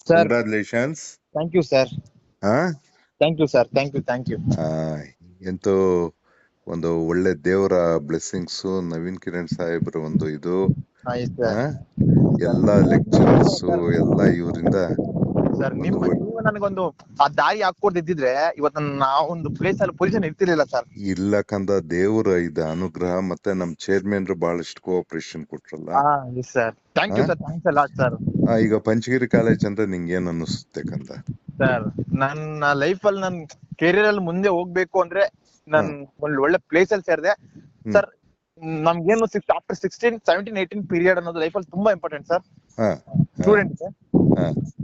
Sir congratulations. Thank you sir. ಹಾ thank you sir. Thank you. ಎಂತೂ ಒಂದು ಒಳ್ಳೆ ದೇವರ ಬ್ಲೆಸ್ಸಿಂಗ್ಸ್, ನವೀನ್ ಕಿರಣ್ ಸಾಹೇಬ್ರ ಒಂದು ಇದು ಆಯ್ತು ಸರ್. ಎಲ್ಲಾ ಲೆಕ್ಚರರ್ಸ್ ಎಲ್ಲ ಇವರಿಂದ ಸರ್ ಒಂದು ನೀವು ನನಗೊಂದು ಆ ದಾರಿ ಹಾಕೊಡ್ದಿದ್ರೆ ಇವತ್ತು ನಾವೊಂದು ಪ್ಲೇಸ್ ಅಲ್ಲಿ ಪೊಸಿಷನ್ ಇರ್ತಿರ್ಲಿಲ್ಲ ಸರ್. ಇಲ್ಲ ಕಂದ, ದೇವ್ರ ಇದ ಅನುಗ್ರಹ ಮತ್ತೆ ನಮ್ ಚೇರ್ಮನ್ರು ಬಹಳಷ್ಟು ಕೋಆಪರೇಷನ್ ಕೊಟ್ರಲ್ಲ. Sir thank you sir. Thanks a lot sir. ಈಗ ಪಂಚಗಿರಿ ಕಾಲೇಜ್ ಅಂದ್ರೆ ನಿಂಗೆ ಏನ್ ಅನ್ನಿಸುತ್ತೆ ಕಂದ? ಸರ್ ನನ್ನ ಲೈಫ್ ಅಲ್ಲಿ ನನ್ ಕೆರಿಯರ್ ಅಲ್ಲಿ ಮುಂದೆ ಹೋಗ್ಬೇಕು ಅಂದ್ರೆ ನನ್ ಒಂದ್ ಒಳ್ಳೆ ಪ್ಲೇಸ್ ಅಲ್ಲಿ ಸೇರಿದೆ ಸರ್. ನಮ್ಗೇನು ಆಫ್ಟರ್ 16, 17, 18 ಪೀರಿಯಡ್ ಅನ್ನೋದು ಲೈಫ್ ಅಲ್ಲಿ ತುಂಬಾ ಇಂಪಾರ್ಟೆಂಟ್ ಸರ್ ಸ್ಟೂಡೆಂಟ್.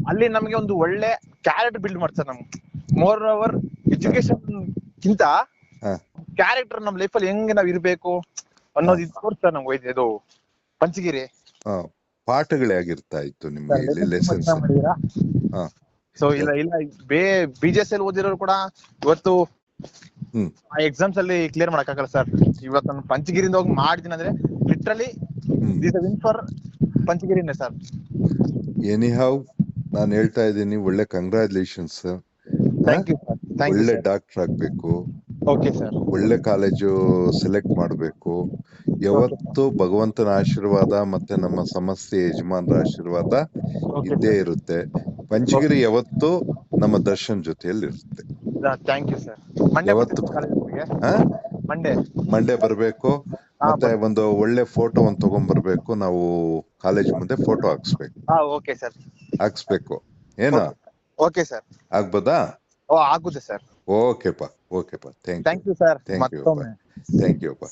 ಅಲ್ಲಿ ನಮ್ಗೆ ಒಂದು ಒಳ್ಳೆ ಕ್ಯಾರೆಕ್ಟರ್ ಬಿಲ್ಡ್ ಮಾಡ್ತಾರೆ. ನಮ್ಗೆ ಮೋರ್ ಓವರ್ ಎಜುಕೇಶನ್ ಗಿಂತ ಕ್ಯಾರೆಕ್ಟರ್ ನಮ್ ಲೈಫ್ ಅಲ್ಲಿ ಹೆಂಗೆ ನಾವ್ ಇರ್ಬೇಕು ಅನ್ನೋದು ಇದು ತೋರಿಸ್ತಾರೆ ನಮ್ಗೆ ಇದು ಪಂಚಗಿರಿ. ಪಾಠಗಳೇ ಆಗಿರ್ತಾ ಇತ್ತು ನಿಮ್ಗೆ ಇಲ್ಲಿ ಲೆಸನ್ಸ್. ಸೊ ಇಲ್ಲ BGS ಅಲ್ಲಿ ಓದಿರೋರು ಕೂಡ ಇವತ್ತು ಆ ಎಕ್ಸಾಮ್ಸ್ ಅಲ್ಲಿ ಕ್ಲಿಯರ್ ಮಾಡಕ್ಕಾಗಲ್ಲ ಸರ್. ಇವತ್ತು ನಾನು ಪಂಚಗಿರಿಯಿಂದ ಹೋಗಿ ಮಾಡಿದೀನಿ ಅಂದ್ರೆ ಲಿಟ್ರಲಿ ದಿಸ್ ವಿನ್ ಫಾರ್ ಪಂಚಗಿರಿನೇ ಸರ್. ಎನಿಹೌ ನಾನು ಹೇಳ್ತಾ ಇದ್ದೀನಿ, ಒಳ್ಳೆ ಕಂಗ್ರಾಚುಲೇಷನ್ಸ್. Thank you sir. ಒಳ್ಳೆ ಡಾಕ್ಟರ್ ಆಗ್ಬೇಕು. Okay sir. ಒಳ್ಳೆ ಕಾಲೇಜು ಸೆಲೆಕ್ಟ್ ಮಾಡ್ಬೇಕು. ಯಾವತ್ತು ಭಗವಂತನ ಆಶೀರ್ವಾದ ಮತ್ತೆ ನಮ್ಮ ಸಮಸ್ತ ಯಜಮಾನರ ಆಶೀರ್ವಾದ ಇದ್ದೇ ಇರುತ್ತೆ. ಪಂಚಗಿರಿ ಯಾವತ್ತು ನಮ್ಮ ದರ್ಶನ್ ಜೊತೆಯಲ್ಲಿ ಇರುತ್ತೆ. Thank you sir. ಯಾವತ್ತು ಮಂಡೇ ಬರ್ಬೇಕು. ಮತ್ತೆ ಒಂದು ಒಳ್ಳೆ ಫೋಟೋ ಒಂದು ತಗೊಂಡ್ಬರ್ಬೇಕು. ನಾವು ಕಾಲೇಜ್ ಮುಂದೆ ಫೋಟೋ ಹಾಕ್ಸ್ಬೇಕು. Okay sir. ಹಾಕ್ಸ್ಬೇಕು ಏನೋ? Okay sir. ಆಗ್ಬೋದಾ? ಆಗುತ್ತೆ ಸರ್. ಓಕೆಪ್ಪ. Thank you sir. Thank you. Thank you ಅಪ್ಪ.